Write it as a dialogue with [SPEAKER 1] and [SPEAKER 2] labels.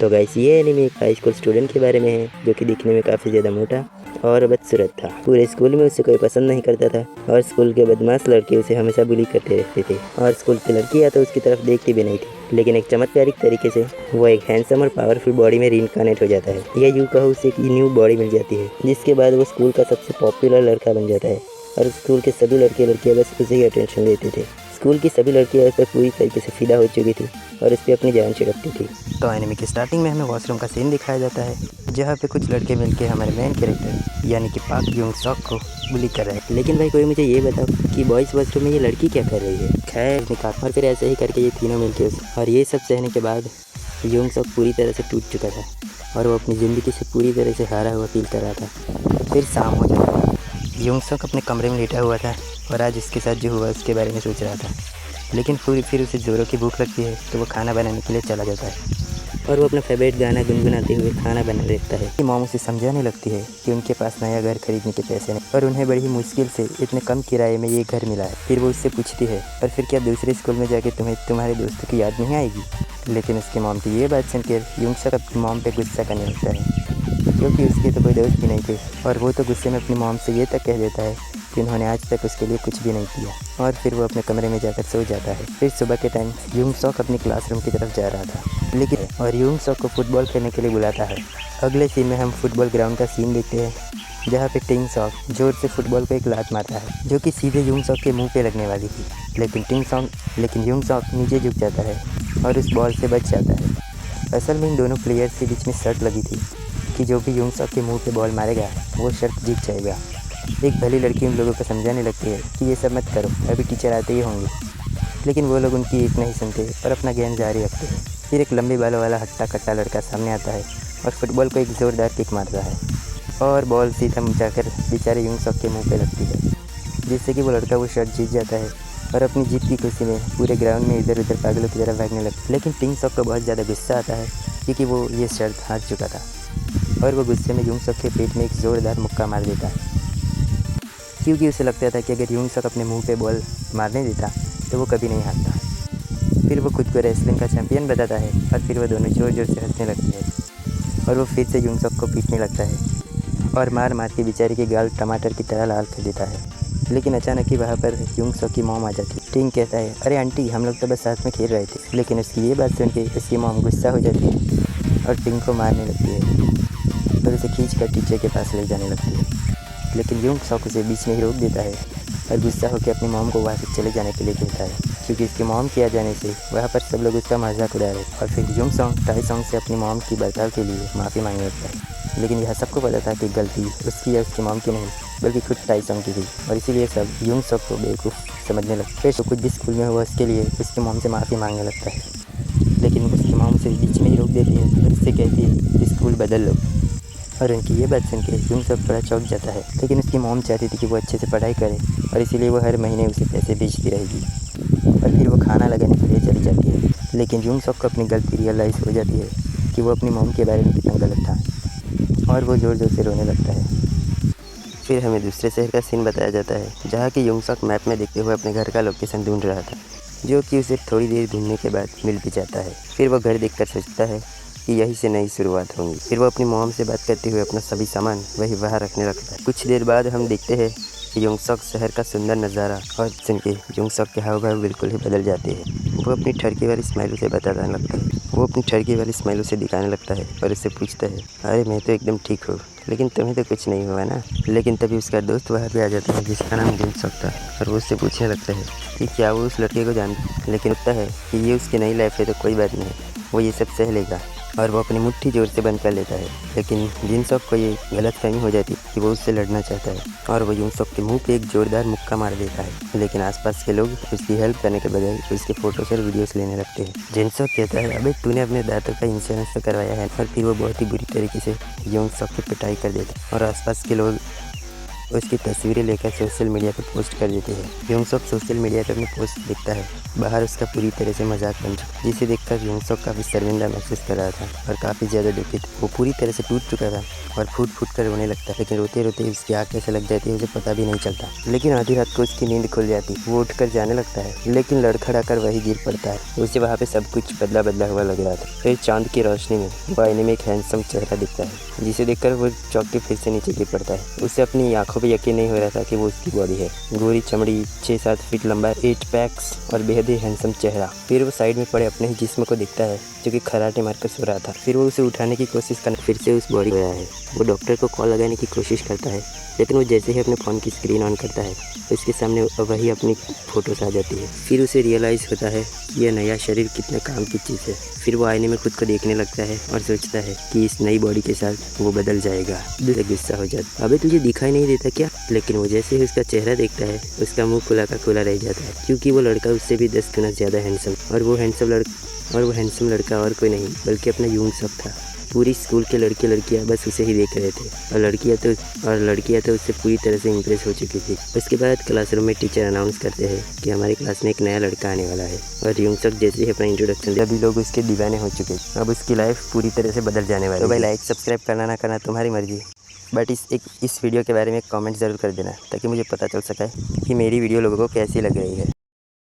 [SPEAKER 1] तो गाइस ये एनीमे एक हाई स्कूल स्टूडेंट के बारे में है जो कि दिखने में काफ़ी ज़्यादा मोटा और बदसूरत था। पूरे स्कूल में उसे कोई पसंद नहीं करता था और स्कूल के बदमाश लड़के उसे हमेशा बुली करते रहते थे और स्कूल की लड़कियाँ तो उसकी तरफ देखती भी नहीं थी। लेकिन एक चमत्कारिक तरीके से वो एक हैंडसम और पावरफुल बॉडी में रीइंकार्नेट हो जाता है या यूँ कहो उसे एक न्यू बॉडी मिल जाती है, जिसके बाद वो स्कूल का सबसे पॉपुलर लड़का बन जाता है और स्कूल के सभी लड़के लड़कियाँ बस उसे ही अटेंशन देते थे। स्कूल की सभी लड़कियाँ उस पर पूरी तरीके से फिदा हो चुकी थी और इस पर अपनी जान छिड़कती थी। तो एनिमे की स्टार्टिंग में हमें वॉशरूम का सीन दिखाया जाता है जहाँ पे कुछ लड़के मिलके हमारे मेन कैरेक्टर यानी कि पाक यूंग सॉक को बुली कर रहे हैं। लेकिन भाई कोई मुझे ये बताओ कि बॉयज़ वॉशरूम में ये लड़की क्या कर रही है। खैर और फिर ऐसे ही करके ये तीनों मिलके और ये सब सहने के बाद यूंग सॉक पूरी तरह से टूट चुका था और वो अपनी ज़िंदगी से पूरी तरह से हारा हुआ फील कर रहा था। फिर शाम हो जाता था। यूंग सॉक अपने कमरे में लेटा हुआ था और आज इसके साथ जो हुआ उसके बारे में सोच रहा था। लेकिन फिर उसे ज़ोरों की भूख लगती है तो वो खाना बनाने के लिए चला जाता है और वो अपना फेवरेट गाना गुनगुनाते हुए खाना बना देखता है। मॉम उसे समझाने लगती है कि उनके पास नया घर खरीदने के पैसे नहीं और उन्हें बड़ी मुश्किल से इतने कम किराए में ये घर मिला है। फिर वो उससे पूछती है और फिर क्या दूसरे स्कूल में जाके तुम्हें तुम्हारे दोस्तों की याद नहीं आएगी। लेकिन उसकी मॉम की ये बात सुनकर यूंग सॉक अपनी मॉम पे गुस्सा करने लगता है क्योंकि उसके तो कोई दोस्त भी नहीं थे और वो तो गुस्से में अपनी मॉम से ये तक कह देता है कि उन्होंने आज तक उसके लिए कुछ भी नहीं किया और फिर वो अपने कमरे में जाकर सो जाता है। फिर सुबह के टाइम यूंग सॉक अपनी क्लासरूम की तरफ जा रहा था लेकिन और यूंग सॉक को फुटबॉल खेलने के लिए बुलाता है। अगले सीन में हम फुटबॉल ग्राउंड का सीन देखते हैं जहाँ पे टिंग सॉक जोर से फुटबॉल को एक लात मारता है जो कि सीधे यूंग सॉक के मुँह पे लगने वाली थी। लेकिन यूंग सॉक नीचे झुक जाता है और उस बॉल से बच जाता है। असल में इन दोनों प्लेयर्स के बीच में शर्त लगी थी कि जो भी यूंग सॉक के मुंह पे बॉल मारेगा वो शर्त जीत जाएगा। एक भली लड़की उन लोगों को समझाने लगती है कि ये सब मत करो, अभी टीचर आते ही होंगे। लेकिन वो लोग उनकी एक नहीं सुनते और अपना गेम जारी रखते हैं। फिर एक लंबे बालों वाला हट्टा कट्टा लड़का सामने आता है और फुटबॉल को एक ज़ोरदार किक मारता है और बॉल सीधा जाकर बेचारे यूंग सॉक के मुँह पर लगती है, जिससे कि वो लड़का वो शर्ट जीत जाता है और अपनी जीत की खुशी में पूरे ग्राउंड में इधर उधर पागलों की तरह भागने लगता है। लेकिन टिंग सॉक को बहुत ज़्यादा गुस्सा आता है क्योंकि वो ये शर्त हार चुका था और वो गुस्से में यूंग सॉक के पेट में एक ज़ोरदार मुक्का मार देता है क्योंकि उसे लगता था कि अगर यूंग सॉक अपने मुंह पे बॉल मारने देता तो वो कभी नहीं हारता। फिर वो खुद को रेसलिंग का चैंपियन बताता है और फिर वो दोनों ज़ोर ज़ोर से हंसने लगते हैं और वो फिर से यूंग सॉक को पीटने लगता है और मार मार के बेचारे के गाल टमाटर की तरह लाल कर देता है। लेकिन अचानक ही वहाँ पर यूंग सॉक की मॉम आ जाती है। टिंग कहता है, अरे आंटी, हम लोग तो बस साथ में खेल रहे थे। लेकिन उसकी ये बात सुन के उसकी मॉम गुस्सा हो जाती है और टिंग को मारने लगती है और उसे खींच कर टीचर के पास ले जाने लगती है। लेकिन यूंग सॉक उसे बीच में ही रोक देता है और गुस्सा होकर अपनी मॉम को वहाँ से चले जाने के लिए कहता है क्योंकि इसकी मॉम के आ जाने से वहाँ पर सब लोग उसका मजाक उड़ा रहे और फिर यूंग सॉक टाई सॉन्ग से अपनी मॉम की बर्ताव के लिए माफ़ी मांगने लगता है। लेकिन यह सबको पता था कि गलती उसकी या उसकी मॉम की नहीं बल्कि खुद टाई सॉन्ग की थी और इसीलिए सब यूंग सॉक को बेवकूफ़ समझने लगता है। फिर तो कुछ भी स्कूल में हुआ उसके लिए उसकी मॉम से माफ़ी मांगने लगता है लेकिन उसकी मॉम उसे बीच में ही रोक देती है और उससे कहती है कि स्कूल बदल लो। और उनकी ये बात सुन के यूंग सॉक थोड़ा चौंक जाता है। लेकिन उसकी मॉम चाहती थी कि वो अच्छे से पढ़ाई करे और इसीलिए वो हर महीने उसे पैसे भेजती रहेगी और फिर वो खाना लगाने के लिए चली जाती है। लेकिन यूंग सॉक को अपनी गलती रियलाइज़ हो जाती है कि वो अपनी मॉम के बारे में कितना गलत था और वो ज़ोर ज़ोर से रोने लगता है। फिर हमें दूसरे शहर का सीन बताया जाता है जहाँ कि यूंग सॉक मैप में देखते हुए अपने घर का लोकेशन ढूंढ रहा था जो कि उसे थोड़ी देर ढूंढने के बाद मिल भी जाता है। फिर वो घर देखकर सोचता है कि यहीं से नई शुरुआत होगी। फिर वो अपनी मॉम से बात करते हुए अपना सभी सामान वही वहाँ रखने लगता है। कुछ देर बाद हम देखते हैं कि यूंग सॉक शहर का सुंदर नज़ारा और सुन के यूंग सॉक के हाव भाव बिल्कुल ही बदल जाते हैं। वो अपनी ठरकी वाली स्माइल उसे दिखाने लगता है और उससे पूछता है, अरे मैं तो एकदम ठीक हूँ, लेकिन तुम्हें तो कुछ नहीं हुआ ना। लेकिन तभी उसका दोस्त वहाँ पे आ जाता है जिसका नाम यूंग सॉक था और वो उससे पूछने लगता है कि क्या वो उस लड़के को जानता। लेकिन लगता है कि ये उसकी नई लाइफ है तो कोई बात नहीं, वो ये सब सह लेगा और वो अपनी मुट्ठी जोर से बंद कर लेता है। लेकिन यूंग सॉक को ये गलतफहमी हो जाती है कि वो उससे लड़ना चाहता है और वो यूंग सॉक के मुंह पे एक जोरदार मुक्का मार देता है। लेकिन आसपास के लोग उसकी हेल्प करने के बजाय उसके फोटोस और वीडियोस लेने लगते हैं। यूंग सॉक कहता है, अबे तूने अपने दांतों का इंश्योरेंस तो करवाया है। और फिर वो बहुत ही बुरी तरीके से यूंग सॉक की पिटाई कर देता है और आसपास के लोग उसकी तस्वीरें लेकर सोशल मीडिया पर पोस्ट कर देते हैं। यूंगसुक सोशल मीडिया पर अपनी पोस्ट देखता है। बाहर उसका पूरी तरह से मजाक बन चुका, जिसे देखकर यूंगसुक काफ़ी शर्मिंदा महसूस कर रहा था और काफ़ी ज़्यादा दुखित। वो पूरी तरह से टूट चुका था और फूट फूट कर रोने लगता, लेकिन रोते रोते उसकी आँख कैसे लग जाती है उसे पता भी नहीं चलता। लेकिन आधी रात को उसकी नींद खुल जाती, वो उठकर जाने लगता है, लेकिन लड़खड़ाकर वही गिर पड़ता है। उसे वहाँ पे सब कुछ बदला बदला हुआ लग रहा था। फिर चांद की रोशनी में वो आईने में एक हैंडसम चेहरा दिखता है, जिसे देखकर वो चौंक के फिर से नीचे गिर पड़ता है। उसे अपनी आंखों पे यकीन नहीं हो रहा था कि वो उसकी बॉडी है। गोरी चमड़ी, 6-7 फीट लंबा, 8 पैक्स और बेहद ही हैंडसम चेहरा। फिर वो साइड में पड़े अपने ही जिस्म को देखता है, जो कि खराटे मारकर सो रहा था। फिर वो उसे उठाने की कोशिश करने फिर से उस बॉडी गया है। वो डॉक्टर को कॉल लगाने की कोशिश करता है, लेकिन वो जैसे ही अपने फ़ोन की स्क्रीन ऑन करता है, उसके सामने वही अपनी फ़ोटोस आ जाती है। फिर उसे रियलाइज़ होता है कि यह नया शरीर कितने काम की चीज़ है। फिर वो आईने में खुद को देखने लगता है और सोचता है कि इस नई बॉडी के साथ वो बदल जाएगा। दिल गुस्सा हो जाता, अबे तुझे दिखाई नहीं देता क्या? लेकिन वो जैसे ही उसका चेहरा देखता है, उसका मुंह खुला का खुला रह जाता है, क्योंकि वो लड़का उससे भी 10 गुना ज़्यादा हैंडसम, और वो हैंडसम लड़का और कोई नहीं बल्कि अपना यूंगसुक था। पूरी स्कूल के लड़के लड़कियां बस उसे ही देख रहे थे, और लड़कियां तो उससे पूरी तरह से इम्प्रेस हो चुकी थी। उसके बाद क्लासरूम में टीचर अनाउंस करते हैं कि हमारी क्लास में एक नया लड़का आने वाला है, और यूंगसुक जैसे ही अपना इंट्रोडक्शन दिया, सभी लोग उसके दीवाने हो चुके। अब उसकी लाइफ पूरी तरह से बदल जाने वाली है। तो भाई लाइक सब्सक्राइब करना ना करना तुम्हारी मर्जी, बट इस वीडियो के बारे में एक कमेंट ज़रूर कर देना, ताकि मुझे पता चल सके कि मेरी वीडियो लोगों को कैसी लग रही है।